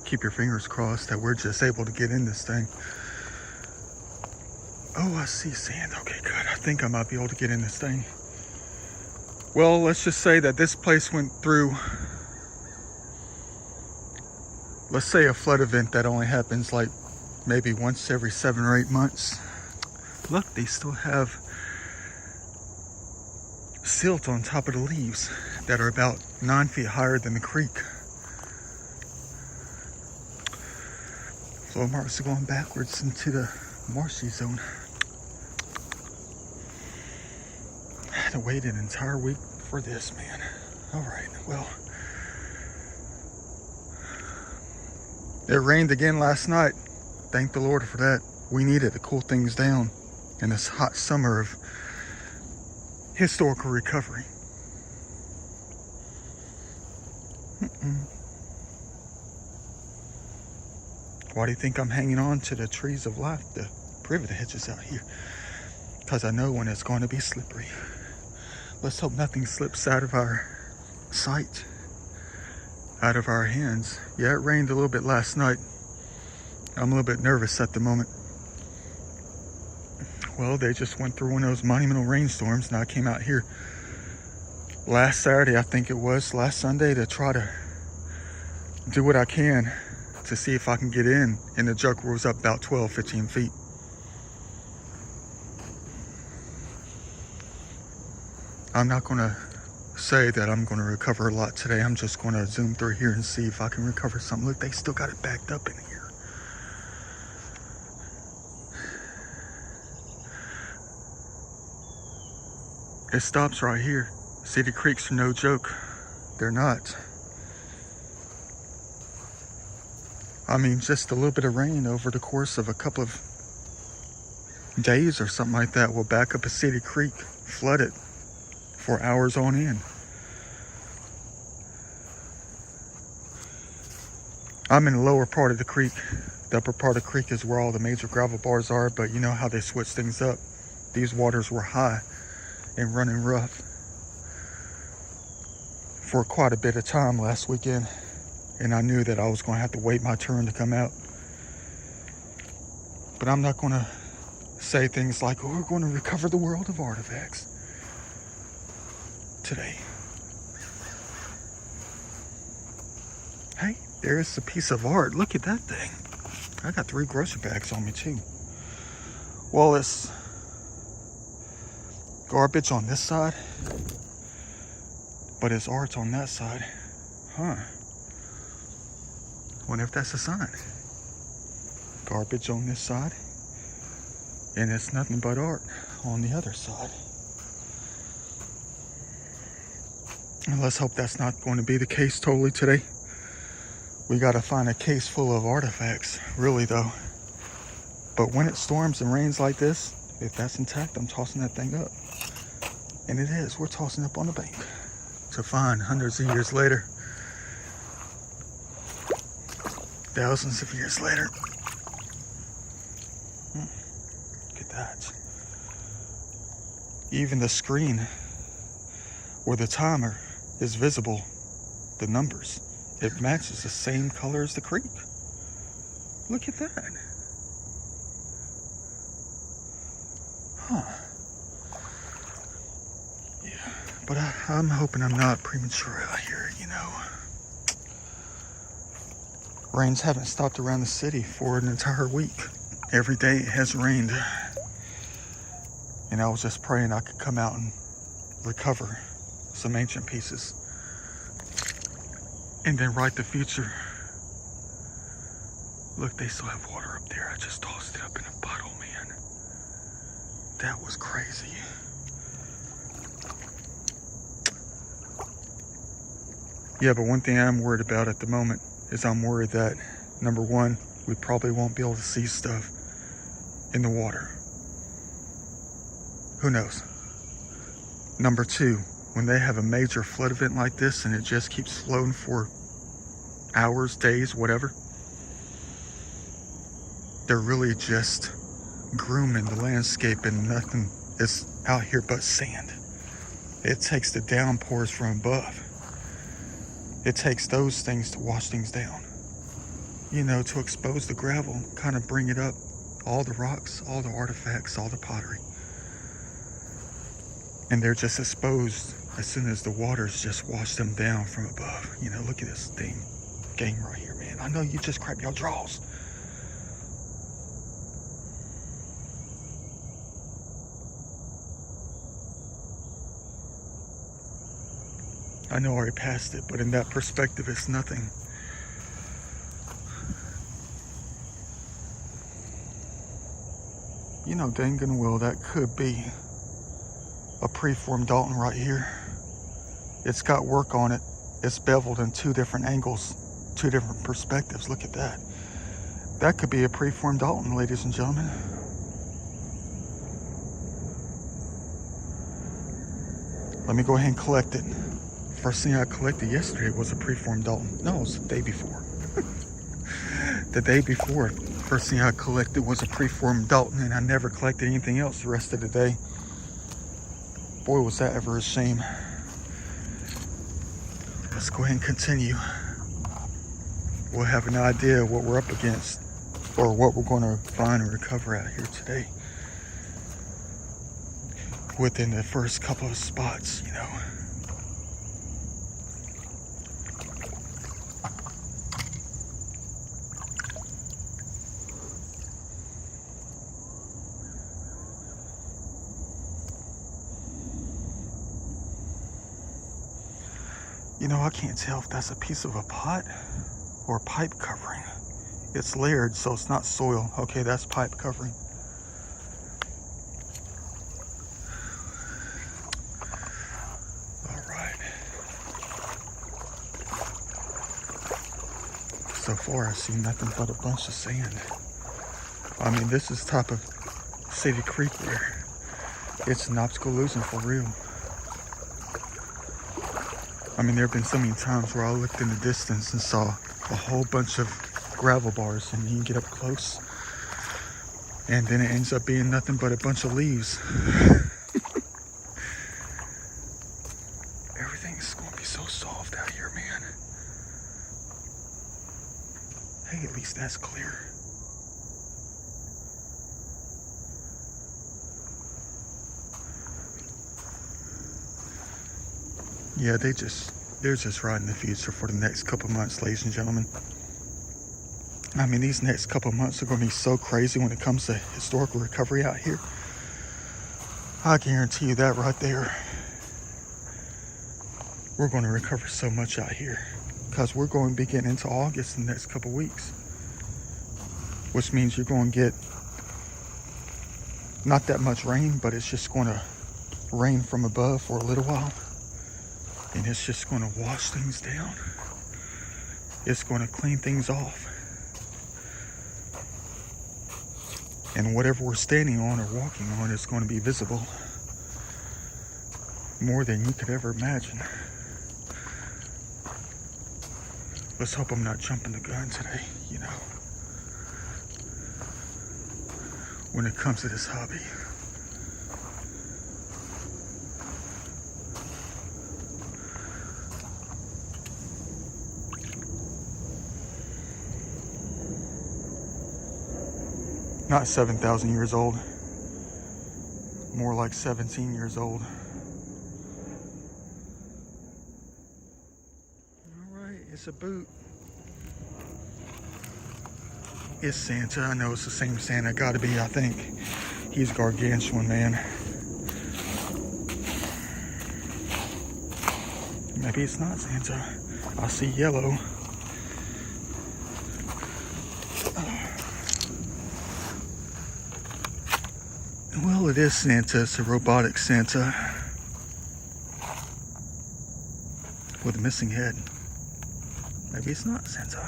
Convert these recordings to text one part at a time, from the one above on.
keep your fingers crossed that we're just able to get in this thing. Oh, I see sand. Okay, good. I think I might be able to get in this thing. Well, let's just say that this place went through, let's say, a flood event that only happens like maybe once every 7 or 8 months. Look, they still have silt on top of the leaves that are about 9 feet higher than the creek. Flow marks are going backwards into the marshy zone. I had to wait an entire week for this, man. All right, well, it rained again last night. Thank the Lord for that. We needed to cool things down in this hot summer of historical recovery. Why do you think I'm hanging on to the trees of life, the privet hedges out here? Because I know when it's going to be slippery. Let's hope nothing slips out of our sight, out of our hands. Yeah, it rained a little bit last night. I'm a little bit nervous at the moment. Well, they just went through one of those monumental rainstorms, and I came out here last Saturday, I think it was, last Sunday, to try to do what I can to see if I can get in, and the jug was up about 12, 15 feet. I'm not going to say that I'm going to recover a lot today. I'm just going to zoom through here and see if I can recover something. Look, they still got it backed up in here. It stops right here. City creeks are no joke. They're not. I mean, just a little bit of rain over the course of a couple of days or something like that will back up a city creek, flood it for hours on end. I'm in the lower part of the creek. The upper part of the creek is where all the major gravel bars are, but you know how they switch things up. These waters were high and running rough for quite a bit of time last weekend, and I knew that I was going to have to wait my turn to come out. But I'm not going to say things like, oh, we're going to recover the world of artifacts today. Hey, there's a piece of art. Look at that thing. I got 3 grocery bags on me too. Well, it's garbage on this side, but it's art on that side. Huh. Wonder if that's a sign. Garbage on this side, and it's nothing but art on the other side. And let's hope that's not going to be the case totally today. We got to find a case full of artifacts, really though. But when it storms and rains like this, if that's intact, I'm tossing that thing up. And it is. We're tossing up on the bank to find hundreds of years later, thousands of years later. Look at that. Even the screen where the timer is visible, the numbers, it matches the same color as the creek. Look at that. Huh. Yeah, but I'm hoping I'm not premature out here, you know. Rains haven't stopped around the city for an entire week. Every day it has rained. And I was just praying I could come out and recover some ancient pieces. And then write the future. Look, they still have water up there. I just tossed it up in a puddle, man. That was crazy. Yeah, but one thing I'm worried about at the moment is I'm worried that, number one, we probably won't be able to see stuff in the water. Who knows? Number two, when they have a major flood event like this and it just keeps flowing for hours, days, whatever, they're really just grooming the landscape and nothing is out here but sand. It takes the downpours from above. It takes those things to wash things down. you know, to expose the gravel, kind of bring it up, all the rocks, all the artifacts, all the pottery. And they're just exposed as soon as the waters just wash them down from above. You know, look at this thing, game right here, man. I know you just crap your drawers. I know I already passed it, but in that perspective, it's nothing. You know, dang and well, that could be a preformed Dalton right here. It's got work on it. It's beveled in 2 different angles, 2 different perspectives. Look at that. That could be a preformed Dalton, ladies and gentlemen. Let me go ahead and collect it. First thing I collected yesterday was a preformed Dalton. No, it was the day before. The day before, first thing I collected was a preformed Dalton, and I never collected anything else the rest of the day. Boy, was that ever a shame. Let's go ahead and continue. We'll have an idea what we're up against, or what we're going to find and recover out here today within the first couple of spots, you know. You know, I can't tell if that's a piece of a pot or pipe covering. It's layered, so it's not soil. Okay, that's pipe covering. All right. So far, I see nothing but a bunch of sand. I mean, this is top of City Creek there. It's an obstacle losing for real. I mean, there have been so many times where I looked in the distance and saw a whole bunch of gravel bars, and you can get up close, and then it ends up being nothing but a bunch of leaves. Everything's going to be so soft out here, man. Hey, at least that's clear. Yeah, they're just riding the future for the next couple months, ladies and gentlemen. I mean, these next couple months are going to be so crazy when it comes to historical recovery out here. I guarantee you that right there. We're going to recover so much out here because we're going to be getting into August in the next couple weeks, which means you're going to get not that much rain, but it's just going to rain from above for a little while. And it's just going to wash things down. It's going to clean things off. And whatever we're standing on or walking on is going to be visible more than you could ever imagine. Let's hope I'm not jumping the gun today, you know, when it comes to this hobby. Not 7,000 years old, more like 17 years old. All right, it's a boot. It's Santa. I know it's the same Santa. Gotta be, I think. He's gargantuan, man. Maybe it's not Santa. I see yellow. Well, it is Santa. It's a robotic Santa with a missing head. Maybe it's not Santa.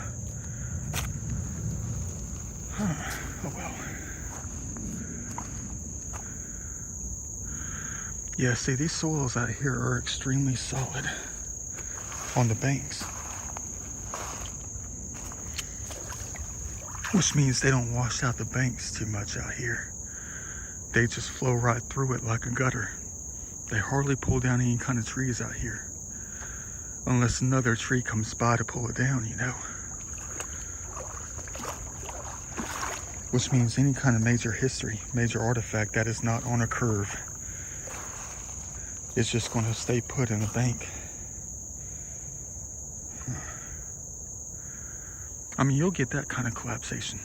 Huh. Oh well. Yeah, see, these soils out here are extremely solid on the banks, which means they don't wash out the banks too much out here. They just flow right through it like a gutter. They hardly pull down any kind of trees out here, unless another tree comes by to pull it down, you know. which means any kind of major history, major artifact that is not on a curve is just going to stay put in the bank. I mean, you'll get that kind of collapsation.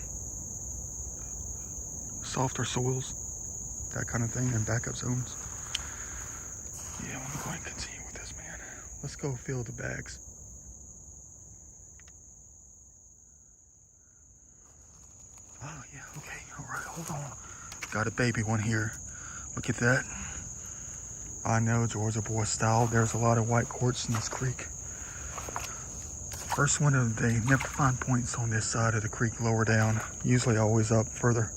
Softer soils, that kind of thing, and backup zones. Yeah, I'm going to continue with this, man. Let's go fill the bags. Oh, yeah, okay, all right, hold on. Got a baby one here. Look at that. I know, Georgia boy style. There's a lot of white quartz in this creek. First one of the day. Never find points on this side of the creek lower down. Usually always up further.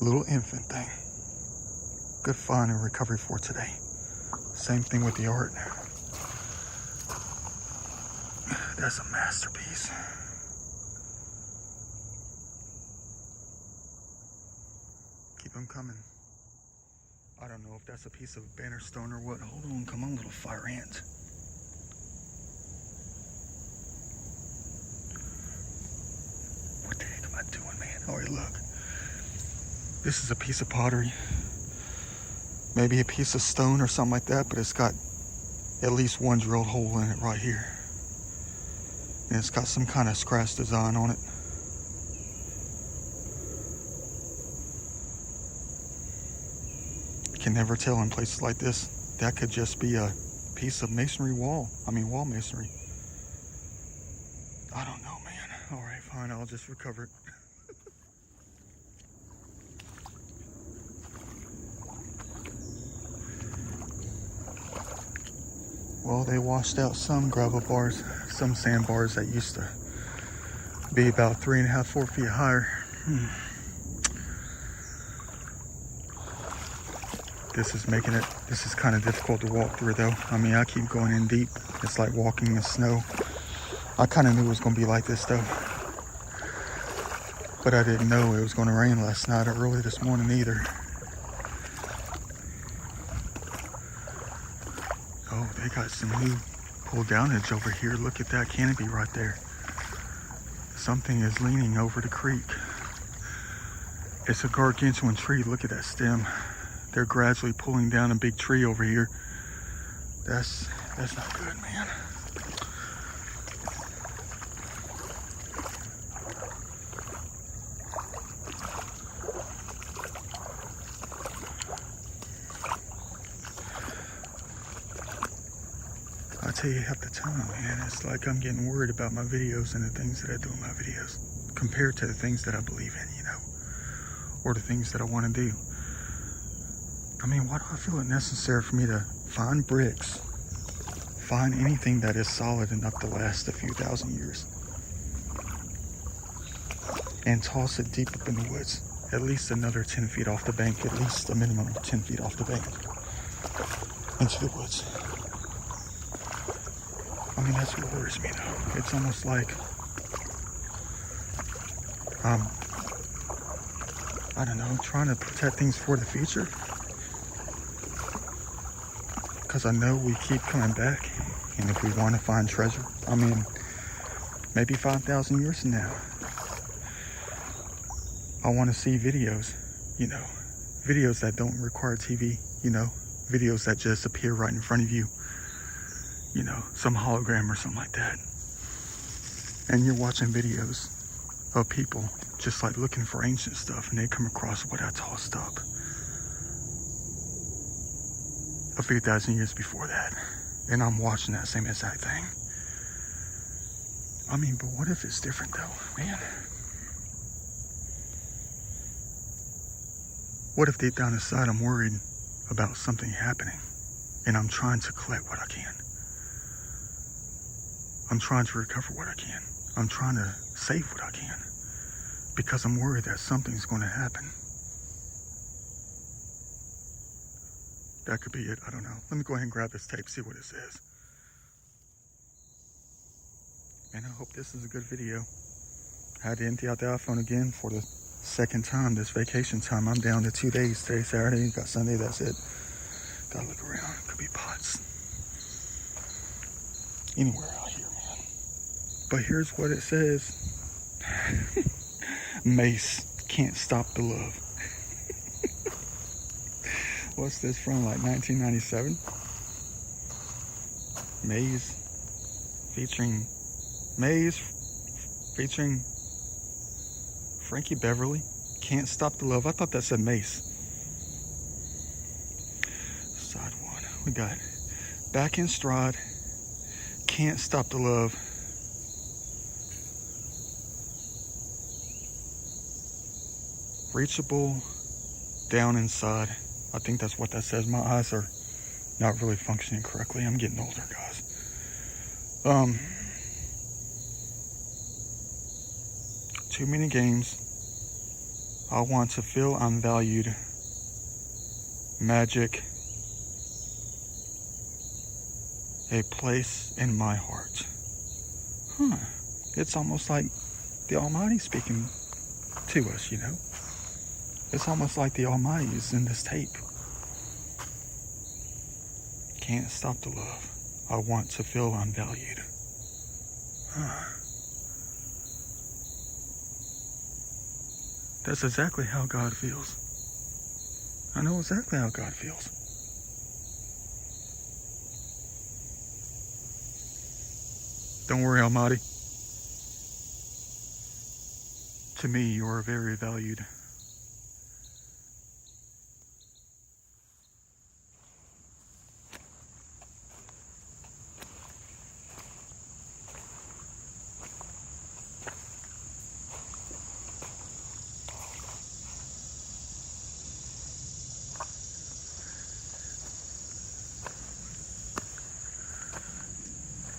Little infant thing. Good find and recovery for today. Same thing with the art. That's a masterpiece. Keep them coming. I don't know if that's a piece of banner stone or what. Hold on, come on, little fire ant. What the heck am I doing, man? All right, look. This is a piece of pottery. Maybe a piece of stone or something like that, but it's got at least one drilled hole in it right here. And it's got some kind of scratch design on it. Can never tell in places like this. That could just be a piece of masonry wall. I mean, wall masonry. I don't know, man. All right, fine. I'll just recover it. Well, they washed out some gravel bars, some sandbars that used to be about 3.5, 4 feet higher. This is kind of difficult to walk through though. I mean, I keep going in deep. It's like walking in snow. I kind of knew it was going to be like this though. But I didn't know it was going to rain last night or early this morning either. Oh, they got some new pull downage over here. Look at that canopy right there. Something is leaning over the creek. It's a gargantuan tree. Look at that stem. They're gradually pulling down a big tree over here. That's not good, man. I tell you half the time, man, it's like I'm getting worried about my videos and the things that I do in my videos compared to the things that I believe in, you know, or the things that I want to do. I mean, why do I feel it necessary for me to find bricks, find anything that is solid enough to last a few thousand years, and toss it deep up in the woods, at least another 10 feet off the bank, at least a minimum of 10 feet off the bank, into the woods? I mean, that's what worries me though. It's almost like, I don't know, trying to protect things for the future. Because I know we keep coming back, and if we want to find treasure, I mean, maybe 5,000 years from now, I want to see videos, you know, videos that don't require TV, you know, videos that just appear right in front of you, you know, some hologram or something like that. And you're watching videos of people just like looking for ancient stuff, and they come across what I tossed up a few thousand years before that, and I'm watching that same exact thing. I mean, but what if it's different though, man? What if deep down inside I'm worried about something happening, and I'm trying to collect what I can? I'm trying to recover what I can. I'm trying to save what I can, because I'm worried that something's going to happen. That could be it. I don't know. Let me go ahead and grab this tape, see what it says. And I hope this is a good video. I had to empty out the iPhone again for the second time this vacation time. I'm down to 2 days. Today, Saturday, got Sunday, that's it. Gotta look around. Could be pots. Anywhere out here, man. But here's what it says. Mace, Can't Stop the Love. What's this from, like 1997? Maze featuring Frankie Beverly, Can't Stop the Love. I thought that said Mace. Side one, we got Back in Stride, Can't Stop the Love. Reachable, Down Inside. I think that's what that says. My eyes are not really functioning correctly. I'm getting older, guys. Too Many Games. I Want to Feel I'm Valued. Magic. A Place in My Heart. It's almost like the Almighty speaking to us, you know. It's almost like the Almighty is in this tape. Can't stop the love. I want to feel I'm valued. That's exactly how God feels. I know exactly how God feels. Don't worry, Almighty. To me, you are very valued.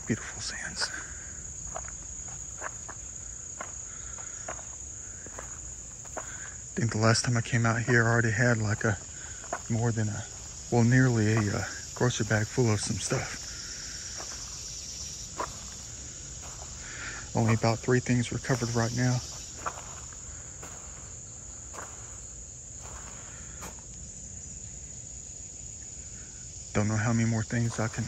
Beautiful sands. I think the last time I came out here, I already had like nearly a grocery bag full of some stuff. Only about 3 things recovered right now. Don't know how many more things I can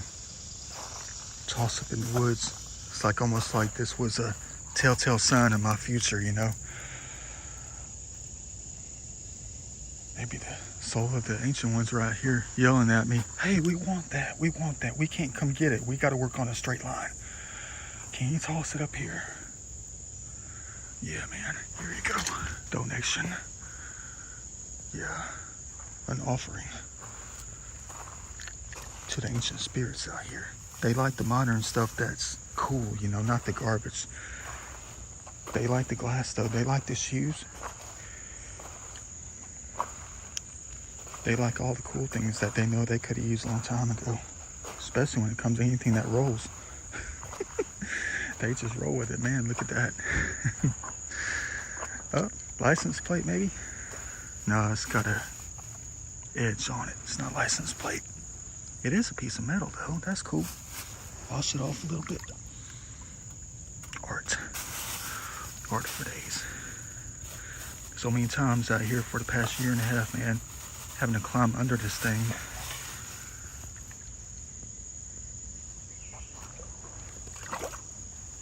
toss up in the woods. It's like almost like this was a telltale sign of my future, you know. Maybe the soul of the ancient ones right here yelling at me, hey, we want that, we want that, we can't come get it, we got to work on a straight line. Can you toss it up here? Yeah, man, here you go. Donation. Yeah, an offering to the ancient spirits out here. They like the modern stuff that's cool, you know, not the garbage. They like the glass though. They like the shoes. They like all the cool things that they know they could have used a long time ago. Especially when it comes to anything that rolls. They just roll with it, man. Look at that. Oh, license plate maybe? No, it's got a edge on it. It's not license plate. It is a piece of metal though. That's cool. Wash it off a little bit. Art for days. So many times out here for the past year and a half, man, having to climb under this thing.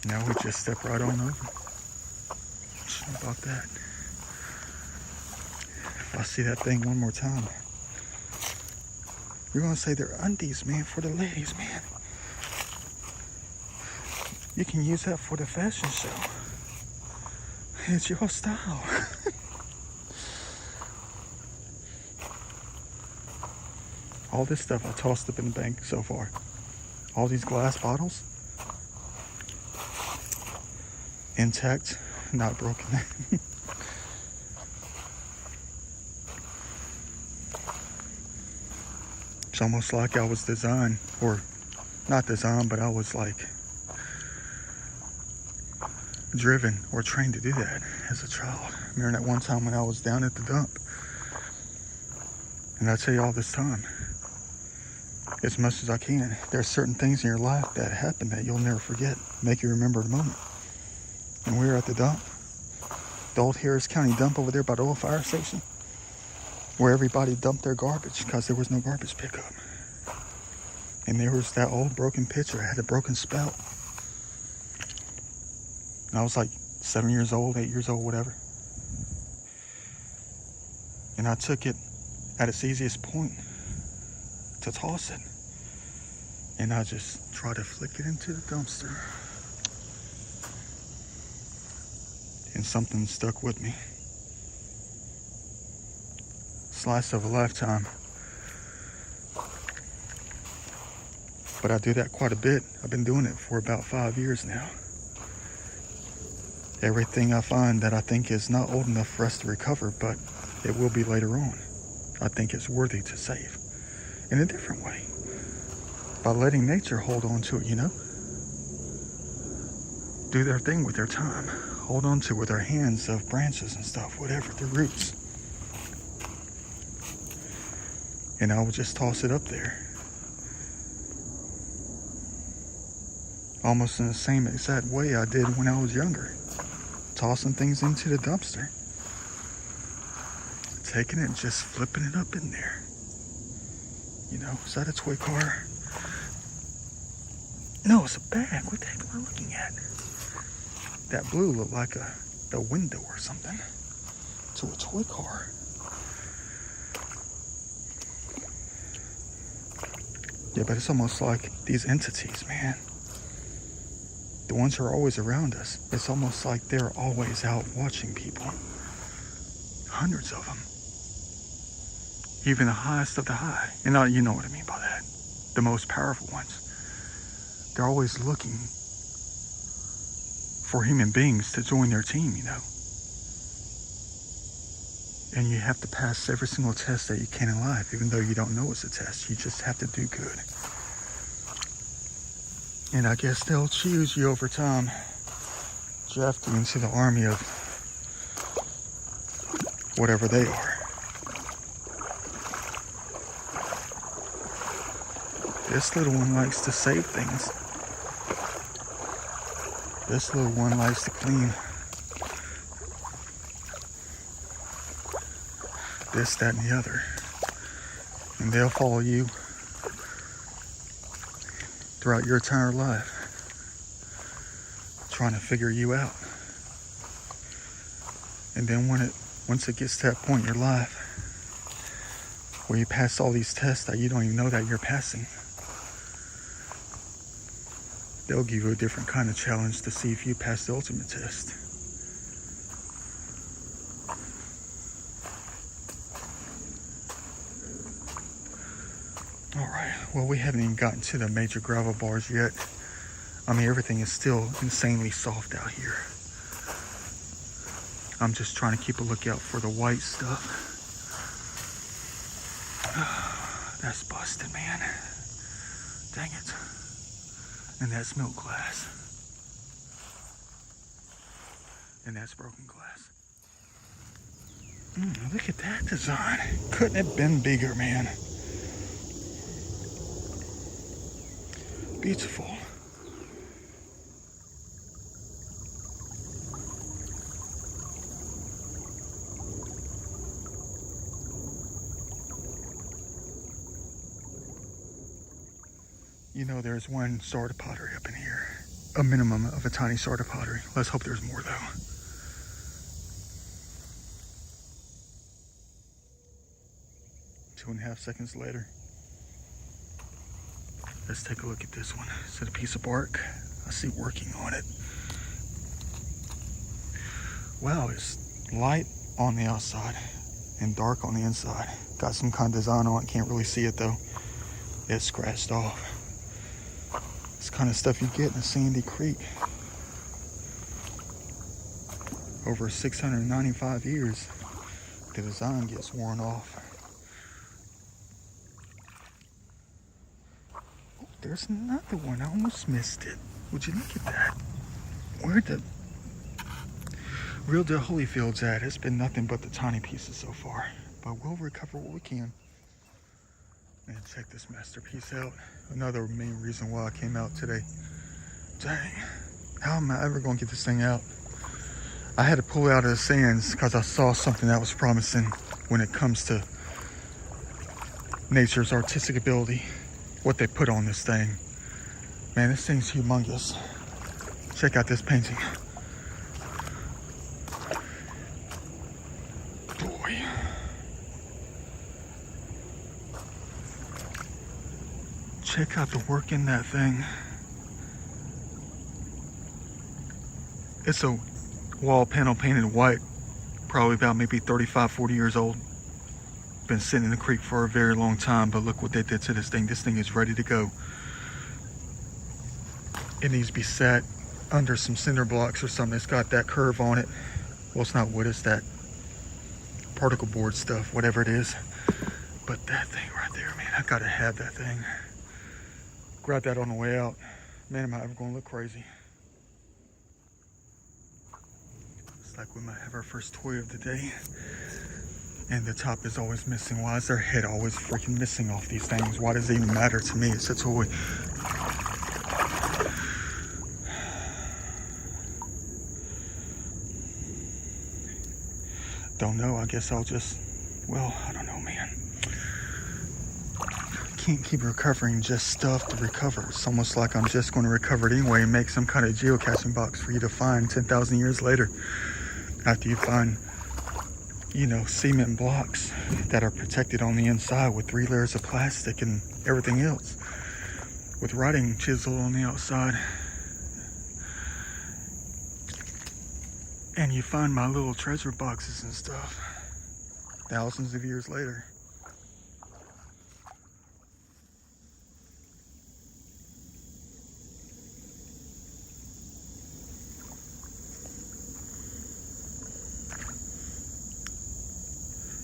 Now we just step right on over. Shouldn't about that. If I see that thing one more time, you're gonna say they're undies, man, for the ladies, man. You can use that for the fashion show. It's your style. All this stuff I tossed up in the bank so far. All these glass bottles. Intact, not broken. It's almost like I was designed, or not designed, but I was like driven or trained to do that as a child. Remember that one time when I was down at the dump? And I tell you all this time, as much as I can, there's certain things in your life that happen that you'll never forget, make you remember the moment. And we were at the dump, the old Harris County dump over there by the old fire station, where everybody dumped their garbage because there was no garbage pickup. And there was that old broken pitcher, it had a broken spout. And I was like 7 years old, 8 years old, whatever. And I took it at its easiest point to toss it. And I just tried to flick it into the dumpster. And something stuck with me. Slice of a lifetime. But I do that quite a bit. I've been doing it for about 5 years now. Everything I find that I think is not old enough for us to recover, but it will be later on, I think it's worthy to save in a different way. By letting nature hold on to it, you know? Do their thing with their time. Hold on to it with their hands of branches and stuff, whatever, their roots. And I will just toss it up there. Almost in the same exact way I did when I was younger. Tossing things into the dumpster. Taking it and just flipping it up in there. You know, is that a toy car? No, it's a bag. What the heck am I looking at? That blue looked like a window or something to a toy car. Yeah, but it's almost like these entities, man. The ones who are always around us. It's almost like they're always out watching people. Hundreds of them. Even the highest of the high. And you know what I mean by that. The most powerful ones. They're always looking for human beings to join their team, you know. And you have to pass every single test that you can in life, even though you don't know it's a test. You just have to do good. And I guess they'll choose you over time, draft you into the army of whatever they are. This little one likes to save things. This little one likes to clean. This, that, and the other. And they'll follow you throughout your entire life, trying to figure you out. And then once it gets to that point in your life where you pass all these tests that you don't even know that you're passing, they'll give you a different kind of challenge to see if you pass the ultimate test. Alright, well, we haven't even gotten to the major gravel bars yet. I mean, everything is still insanely soft out here. I'm just trying to keep a lookout for the white stuff. That's busted, man. Dang it. And that's milk glass. And that's broken glass. Look at that design. Couldn't have been bigger, man. Beautiful. You know, there's one sort of pottery up in here. A minimum of a tiny sort of pottery. Let's hope there's more, though. Two and a half seconds later. Let's take a look at this one. Is it a piece of bark? I see working on it. Wow, it's light on the outside and dark on the inside. Got some kind of design on it. Can't really see it, though. It's scratched off. It's kind of stuff you get in a sandy creek. Over 695 years, the design gets worn off. Oh, there's another one. I almost missed it. Would you look at that? Where the Real Deal Holyfield's at? It's been nothing but the tiny pieces so far, but we'll recover what we can. And check this masterpiece out. Another main reason why I came out today. Dang, how am I ever gonna get this thing out? I had to pull it out of the sands because I saw something that was promising when it comes to nature's artistic ability. What they put on this thing. Man, this thing's humongous. Check out this painting. Boy, check out the work in that thing. It's a wall panel painted white, probably about maybe 35, 40 years old. Been sitting in the creek for a very long time, but look what they did to this thing. This thing is ready to go. It needs to be set under some cinder blocks or something. It's got that curve on it. Well, it's not wood, it's that particle board stuff, whatever it is. But that thing right there, man, I gotta have that thing. Grab that on the way out. Man, am I ever gonna look crazy. It's like we might have our first toy of the day. And the top is always missing. Why is their head always freaking missing off these things? Why does it even matter to me? It's a toy. Don't know. I guess I'll just, well, I don't know, man. Can't keep recovering just stuff to recover. It's almost like I'm just going to recover it anyway and make some kind of geocaching box for you to find 10,000 years later. After you find, you know, cement blocks that are protected on the inside with 3 layers of plastic and everything else, with writing chiseled on the outside. And you find my little treasure boxes and stuff thousands of years later.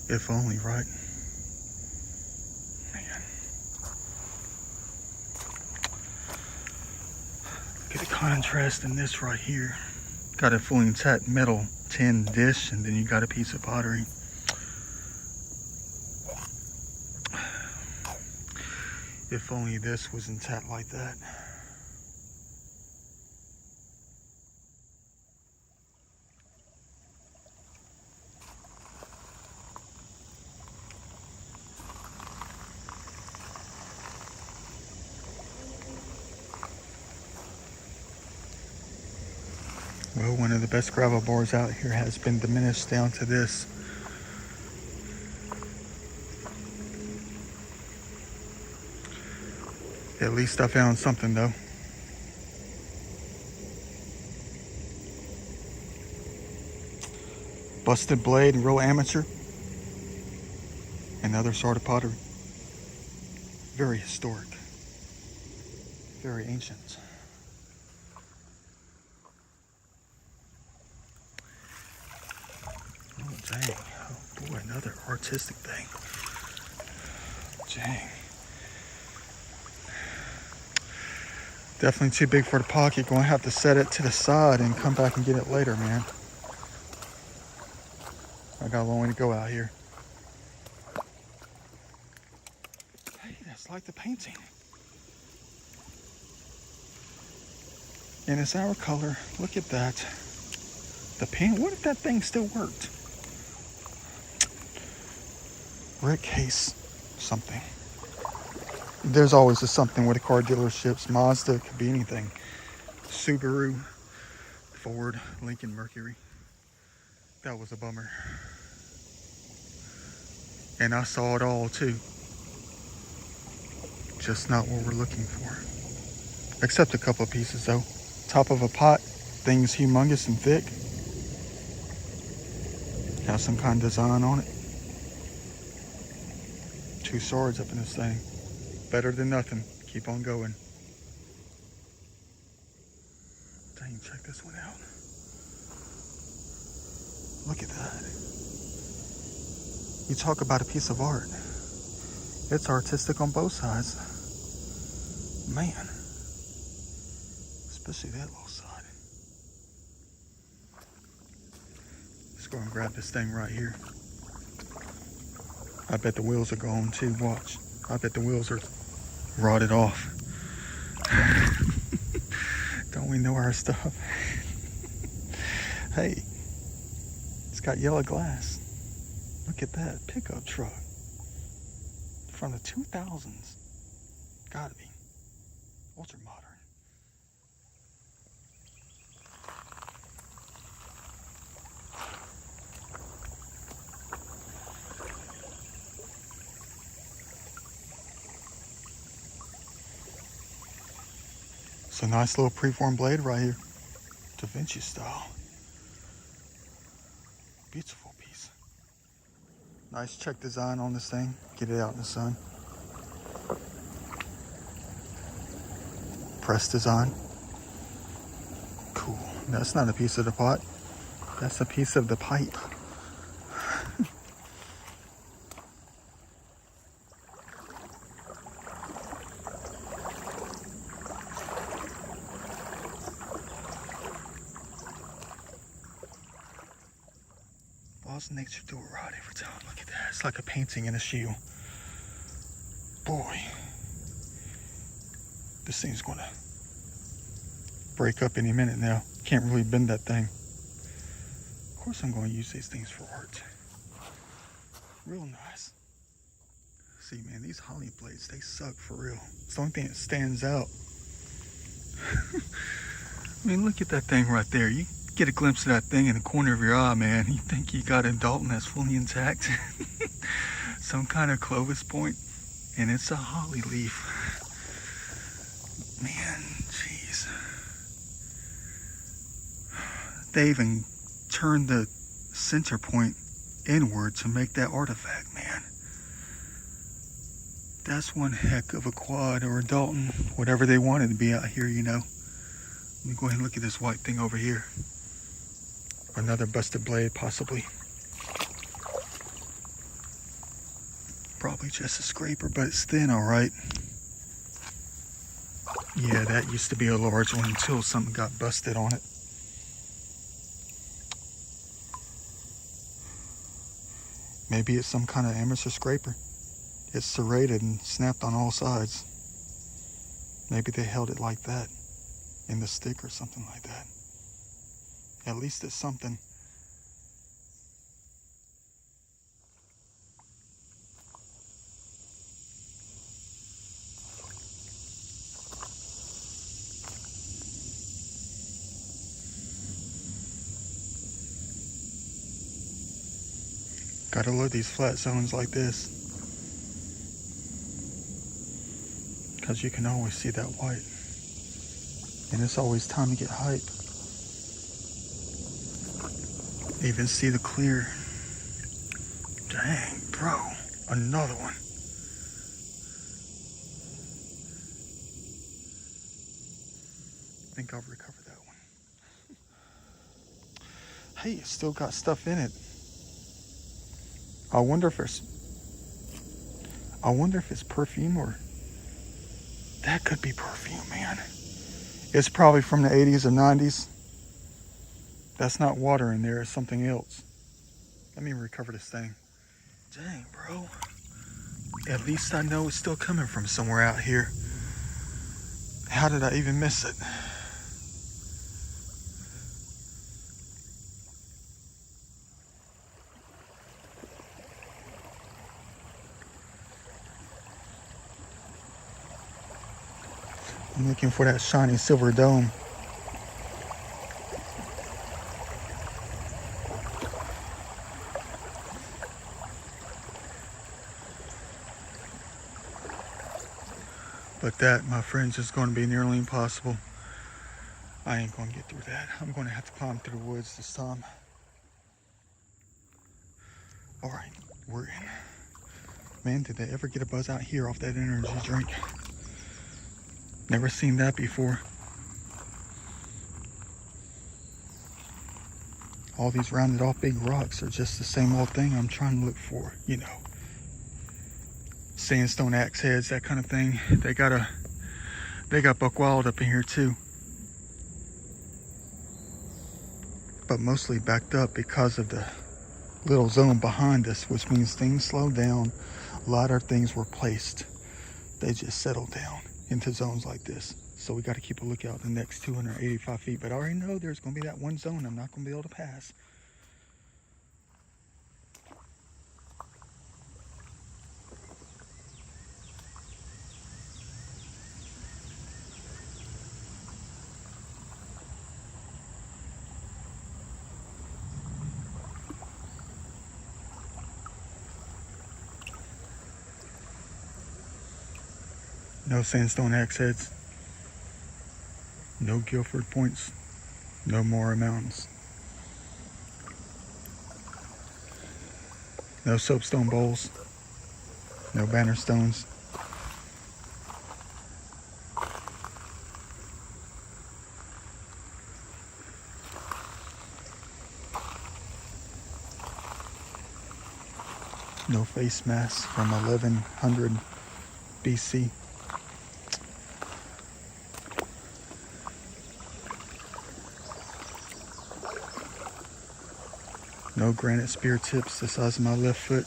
If only, right? Man. Look at the contrast in this right here. Got a fully intact metal tin dish, and then you got a piece of pottery. If only this was intact like that. Well, one of the best gravel bars out here has been diminished down to this. At least I found something though. Busted blade, real amateur. Another sort of pottery. Very historic. Very ancient. Oh, dang. Oh, boy, another artistic thing. Dang. Definitely too big for the pocket. Gonna have to set it to the side and come back and get it later, man. I got a long way to go out here. Hey, that's like the painting. And it's our color. Look at that. The paint, what if that thing still worked? Rick Case something. There's always a something with the car dealerships. Mazda, could be anything. Subaru, Ford, Lincoln, Mercury. That was a bummer. And I saw it all too. Just not what we're looking for. Except a couple of pieces though. Top of a pot, thing's humongous and thick. Has some kind of design on it. 2 swords up in this thing. Better than nothing. Keep on going. Dang, check this one out. Look at that. You talk about a piece of art. It's artistic on both sides. Man. Especially that little side. Let's go and grab this thing right here. I bet the wheels are gone too. Watch. I bet the wheels are rotted off. Don't we know our stuff? Hey, it's got yellow glass. Look at that pickup truck from the 2000s. Gotta be ultra modern. It's a nice little preformed blade right here. Da Vinci style. Beautiful piece. Nice check design on this thing. Get it out in the sun. Press design. Cool. That's not a piece of the pot. That's a piece of the pipe. Laws of nature do it right every time. Look at that. It's like a painting in a shoe. Boy. This thing's gonna break up any minute now. Can't really bend that thing. Of course I'm going to use these things for art. Real nice. See, man, these holly blades, they suck for real. It's the only thing that stands out. I mean, look at that thing right there. You get a glimpse of that thing in the corner of your eye, man. You think you got a Dalton that's fully intact. Some kind of Clovis point, and it's a holly leaf. Man, jeez. They even turned the center point inward to make that artifact, man. That's one heck of a quad or a Dalton, whatever they wanted to be out here, you know. Let me go ahead and look at this white thing over here. Another busted blade, possibly. Probably just a scraper, but it's thin, all right. Yeah, that used to be a large one until something got busted on it. Maybe it's some kind of amateur scraper. It's serrated and snapped on all sides. Maybe they held it like that in the stick or something like that. At least it's something. Gotta love these flat zones like this, because you can always see that white, and it's always time to get hype. Even see the clear. Dang, bro, another one. I think I'll recover that one. Hey, it's still got stuff in it. I wonder if it's perfume, or that could be perfume, man. It's probably from the 80s or 90s. That's not water in there, it's something else. Let me recover this thing. Dang, bro. At least I know it's still coming from somewhere out here. How did I even miss it? I'm looking for that shiny silver dome. But that, my friends, is going to be nearly impossible. I ain't going to get through that. I'm going to have to climb through the woods this time. All right, we're in. Man, did they ever get a buzz out here off that energy drink? Never seen that before. All these rounded off big rocks are just the same old thing I'm trying to look for, you know. Sandstone axe heads, that kind of thing. They got buck wild up in here too. But mostly backed up because of the little zone behind us, which means things slowed down. A lot of things were placed. They just settled down into zones like this. So we got to keep a lookout the next 285 feet. But I already know there's going to be that one zone I'm not going to be able to pass. No sandstone axe heads. No Guilford points. No Mora Mountains. No soapstone bowls. No banner stones. No face masks from 1100 BC. No granite spear tips the size of my left foot.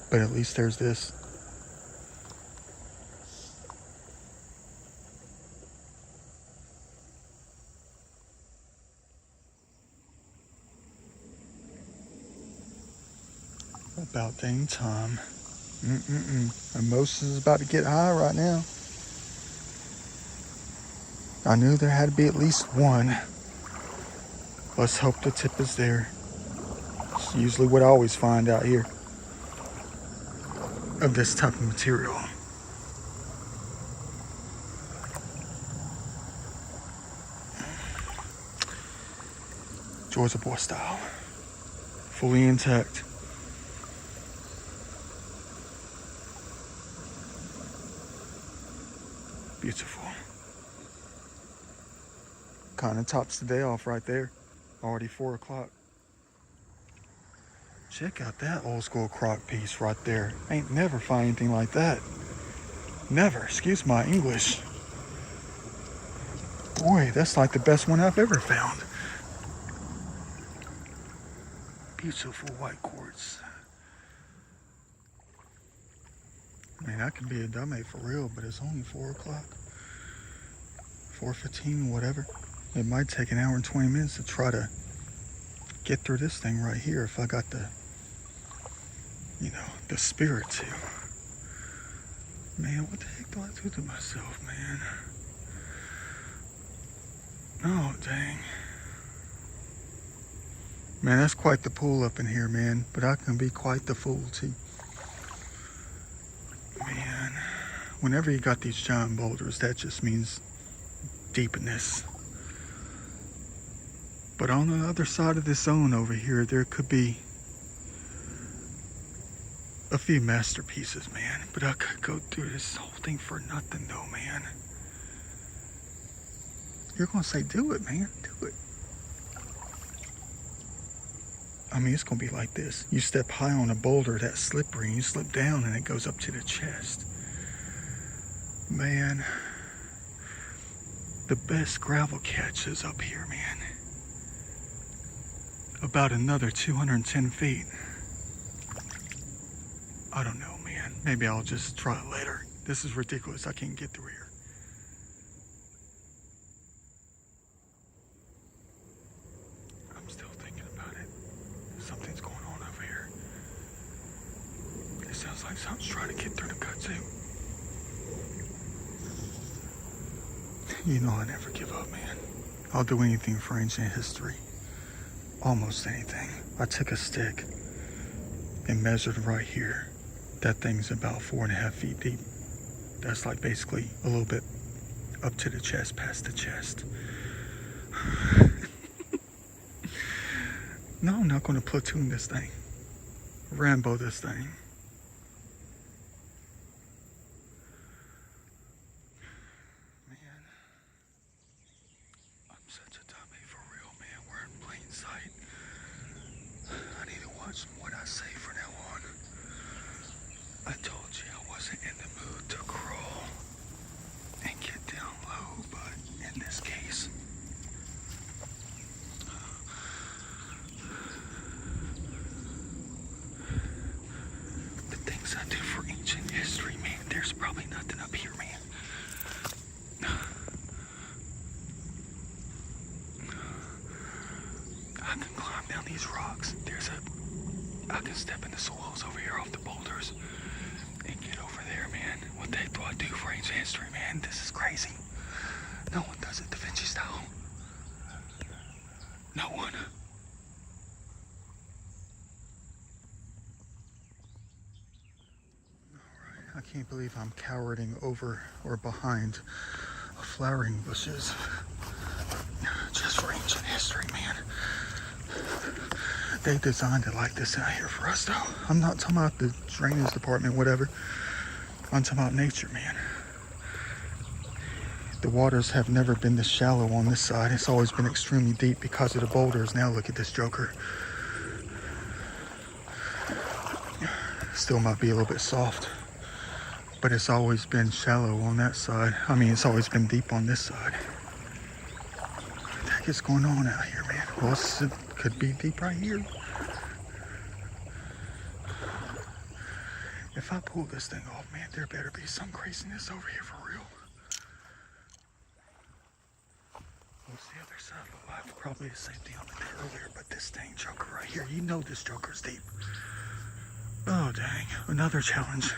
But at least there's this. About dang time. And Moses is about to get high right now. I knew there had to be at least one. Let's hope the tip is there. It's usually what I always find out here of this type of material. Georgia boy style. Fully intact. Beautiful. Kind of tops the day off right there. Already 4 o'clock. Check out that old school crock piece right there. Ain't never find anything like that. Never. Excuse my English. Boy, that's like the best one I've ever found. Beautiful white quartz. I mean, that could be a dummy for real, but it's only 4 o'clock. 4:15, whatever. It might take an hour and 20 minutes to try to get through this thing right here if I got the, the spirit to. Man, what the heck do I do to myself, man? Oh, dang. Man, that's quite the pool up in here, man. But I can be quite the fool, too. Man, whenever you got these giant boulders, that just means deepness. But on the other side of this zone over here, there could be a few masterpieces, man. But I could go through this whole thing for nothing, though, man. You're gonna say, do it, man. Do it. I mean, it's gonna be like this. You step high on a boulder that's slippery, and you slip down, and it goes up to the chest. Man, the best gravel catch is up here, man. About another 210 feet. I don't know, man. Maybe I'll just try it later. This is ridiculous. I can't get through here. I'm still thinking about it. Something's going on over here. It sounds like something's trying to get through the kudzu. You know I never give up, man. I'll do anything for ancient history. Almost anything. I took a stick and measured right here. That thing's about 4.5 feet deep. That's like basically a little bit up to the chest, past the chest. No, I'm not going to platoon this thing. Rambo this thing. Man, I'm such a dummy for real, man. We're in plain sight. I need to watch what I say from now on. I told you I wasn't in the mood to crawl and get down low, but in this case, the things I do for ancient history, man, there's probably nothing up here, man. I can climb down these rocks. I can step in the soils over here off the boulders What the heck do I do for ancient history, man? This is crazy. No one does it Da Vinci style. No one. Alright, I can't believe I'm cowering over or behind flowering bushes just for ancient history, man. They designed it like this out here for us, though. I'm not talking about the drainage department, whatever. I'm talking about nature, man. The waters have never been this shallow on this side. It's always been extremely deep because of the boulders. Now look at this joker. Still might be a little bit soft, but it's always been shallow on that side. I mean, it's always been deep on this side. What the heck is going on out here, man? Well, it could be deep right here. If I pull this thing off, man, there better be some craziness over here for real. What's the other side of the life? Probably the same thing I did earlier, but this dang joker right here, you know this joker's deep. Oh, dang. Another challenge.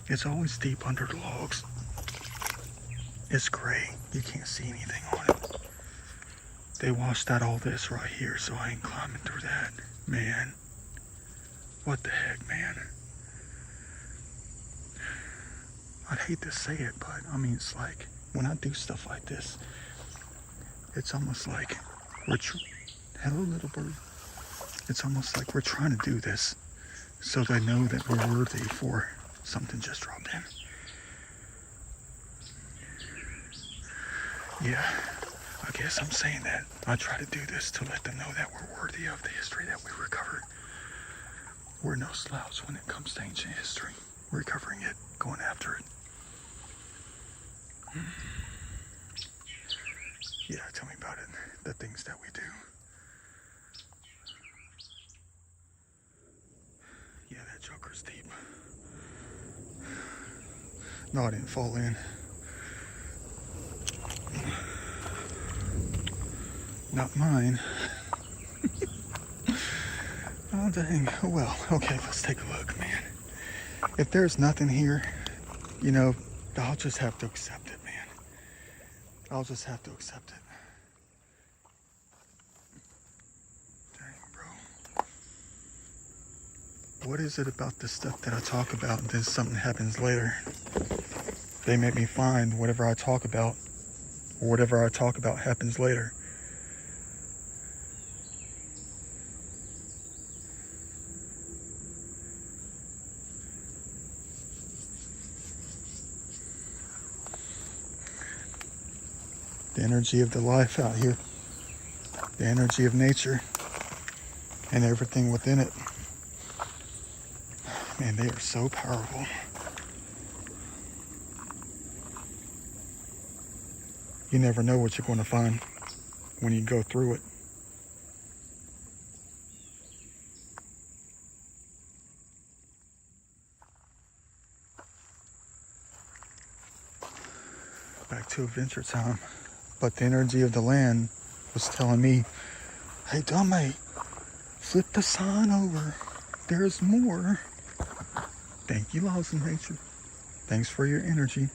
It's always deep under the logs. It's gray. You can't see anything on it. They washed out all this right here, so I ain't climbing through that. Man. What the heck, man? I'd hate to say it, but I mean, it's like when I do stuff like this, it's almost like hello, little bird. It's almost like we're trying to do this so they know that we're worthy for something just dropped in. Yeah, I guess I'm saying that. I try to do this to let them know that we're worthy of the history that we recovered. We're no slouch when it comes to ancient history. We're recovering it, going after it. Yeah, tell me about it. The things that we do. Yeah, that joker's deep. No, I didn't fall in. Not mine. Oh, dang. Well, okay, let's take a look, man. If there's nothing here, you know, I'll just have to accept it, man. I'll just have to accept it. Dang, bro. What is it about this stuff that I talk about and then something happens later? They make me find whatever I talk about, or whatever I talk about happens later. The energy of the life out here, the energy of nature, and everything within it. Man, they are so powerful. You never know what you're going to find when you go through it. Back to Adventure Time. But the energy of the land was telling me, hey, dummy, flip the sign over. There's more. Thank you, laws of nature. Thanks for your energy.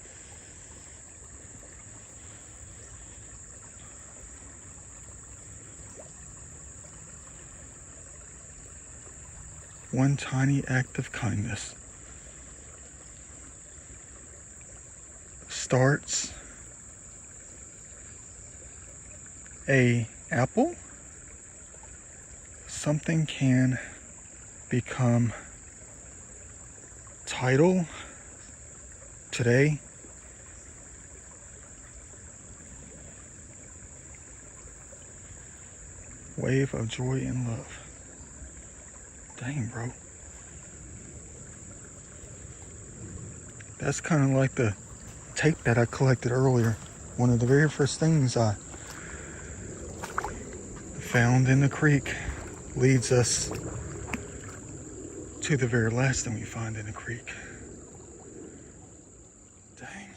One tiny act of kindness starts a apple. Something can become title today. Wave of joy and love. Dang, bro. That's kind of like the tape that I collected earlier. One of the very first things I found in the creek leads us to the very last thing we find in the creek. Dang.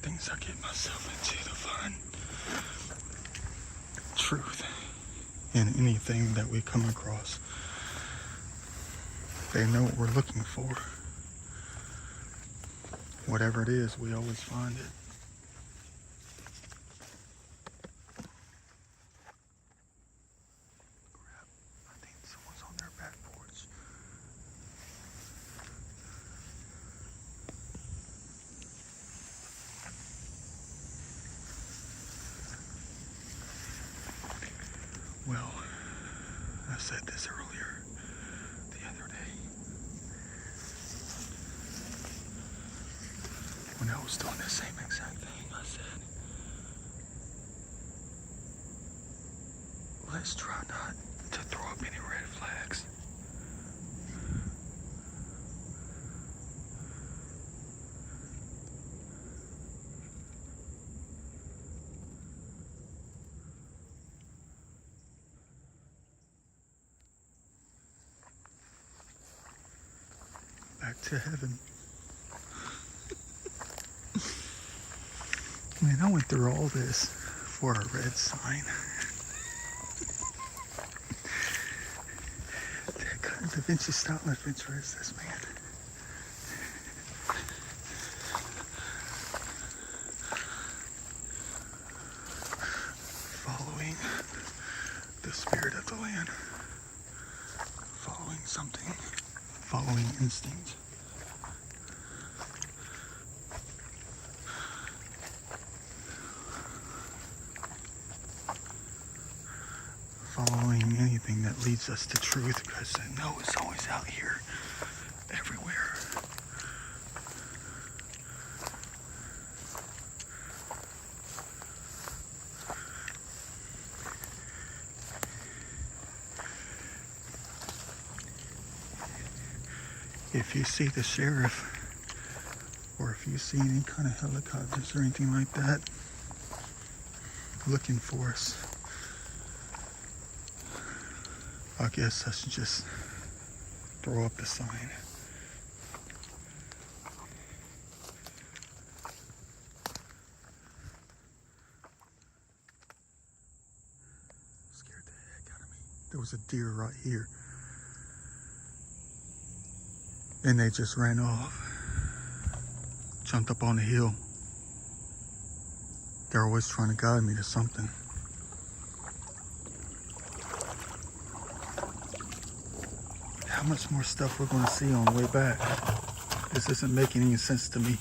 things I get myself into to find truth in anything that we come across. They know what we're looking for. Whatever it is, we always find it. Crap, I think someone's on their back porch. Well, I said this earlier the other day when I was doing the same exact thing. I said, let's try not to throw up any red flags. Back to heaven. Man, I went through all this for a red sign. What kind of adventure style adventure is this, man? Following the spirit of the land. Following something. Following instinct. Following anything that leads us to truth, because I know it's always out here, everywhere. If you see the sheriff, or if you see any kind of helicopters or anything like that looking for us, I guess I should just throw up the sign. Scared the heck out of me. There was a deer right here. And they just ran off. Jumped up on the hill. They're always trying to guide me to something. How much more stuff we're going to see on the way back? This isn't making any sense to me.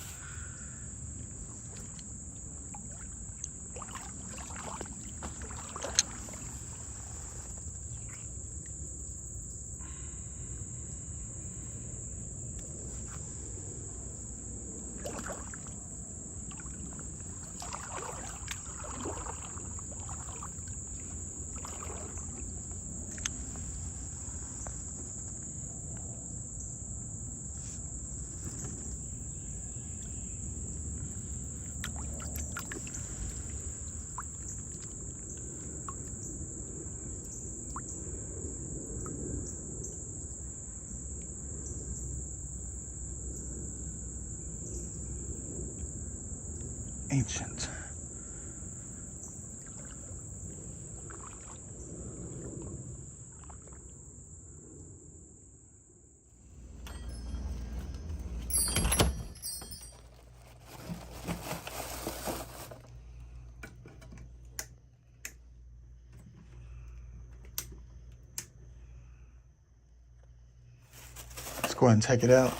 Ancient. Let's go ahead and take it out.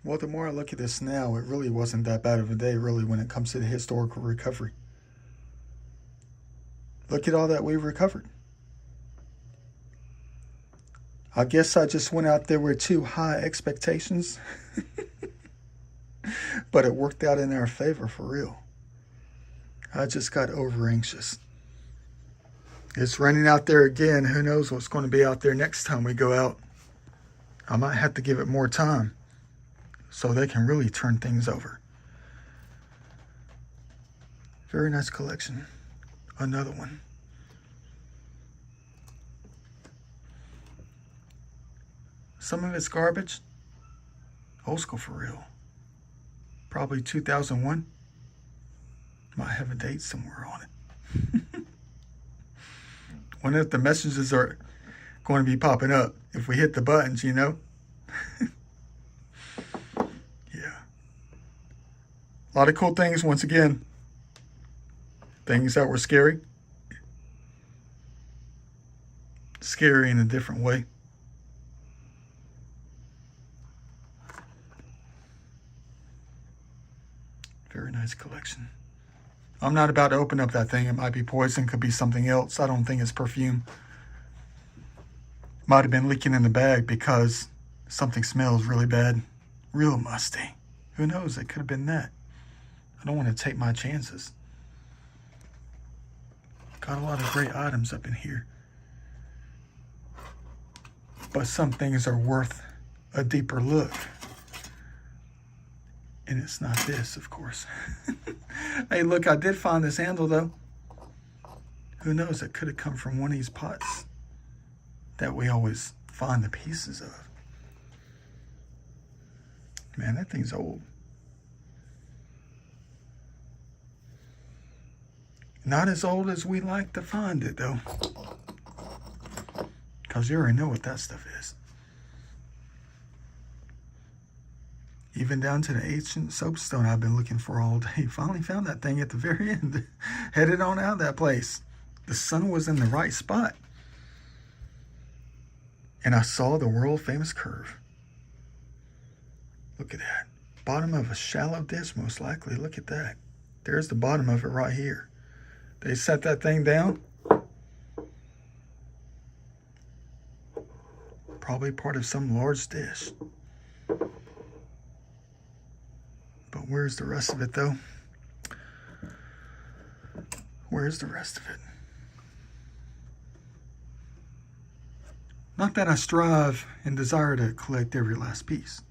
Well, the more I look at this now, it really wasn't that bad of a day, really, when it comes to the historical recovery. Look at all that we recovered. I guess I just went out there with too high expectations. But it worked out in our favor, for real. I just got over anxious. It's raining out there again. Who knows what's going to be out there next time we go out. I might have to give it more time so they can really turn things over. Very nice collection. Another one. Some of it's garbage. Old school for real. Probably 2001. Might have a date somewhere on it. Wonder if the messages are going to be popping up if we hit the buttons, you know? Yeah. A lot of cool things, once again. Things that were scary. Scary in a different way. Very nice collection. I'm not about to open up that thing. It might be poison, could be something else. I don't think it's perfume. Might have been leaking in the bag because something smells really bad. Real musty. Who knows? It could have been that. I don't want to take my chances. Got a lot of great items up in here. But some things are worth a deeper look. And it's not this, of course. Hey, look, I did find this handle, though. Who knows? It could have come from one of these pots that we always find the pieces of. Man, that thing's old. Not as old as we like to find it, though. Because you already know what that stuff is. Even down to the ancient soapstone I've been looking for all day. Finally found that thing at the very end. Headed on out of that place. The sun was in the right spot. And I saw the world famous curve. Look at that. Bottom of a shallow ditch, most likely. Look at that. There's the bottom of it right here. They set that thing down. Probably part of some large dish. But where's the rest of it, though? Where's the rest of it? Not that I strive and desire to collect every last piece.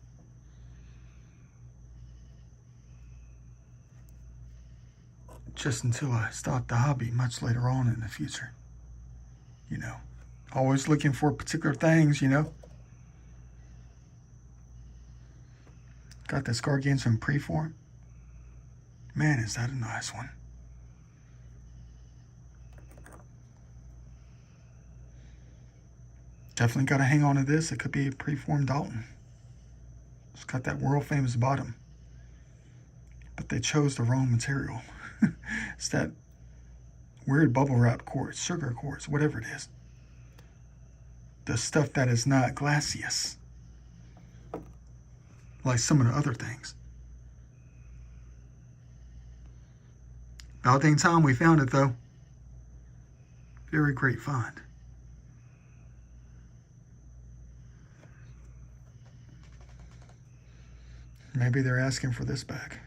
Just until I stop the hobby much later on in the future. You know, always looking for particular things, you know. Got this Gargantuan Preform. Man, is that a nice one. Definitely got to hang on to this. It could be a Preform Dalton. It's got that world famous bottom. But they chose the wrong material. It's that weird bubble wrap quartz, sugar quartz, whatever it is. The stuff that is not glaseous. Like some of the other things. About dang time we found it, though. Very great find. Maybe they're asking for this back,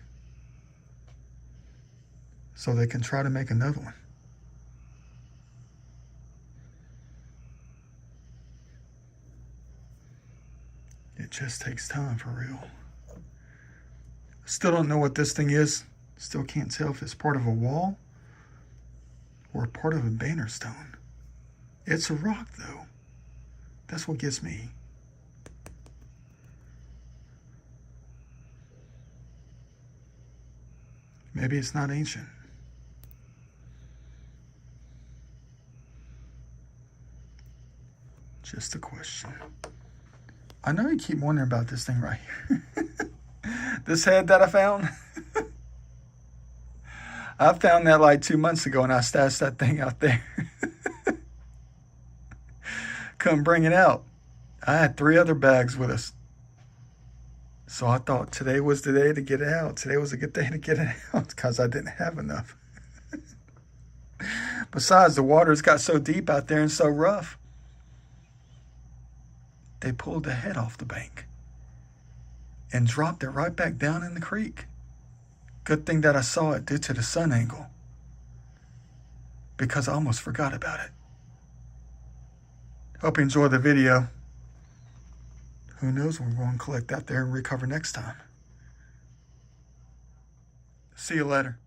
so they can try to make another one. It just takes time, for real. Still don't know what this thing is. Still can't tell if it's part of a wall or part of a banner stone. It's a rock, though. That's what gets me. Maybe it's not ancient. Just a question. I know you keep wondering about this thing right here. This head that I found. I found that like 2 months ago and I stashed that thing out there. Couldn't bring it out. I had 3 other bags with us. So I thought today was the day to get it out. Today was a good day to get it out because I didn't have enough. Besides, the waters got so deep out there and so rough. They pulled the head off the bank and dropped it right back down in the creek. Good thing that I saw it due to the sun angle, because I almost forgot about it. Hope you enjoyed the video. Who knows what we're going to collect out there and recover next time. See you later.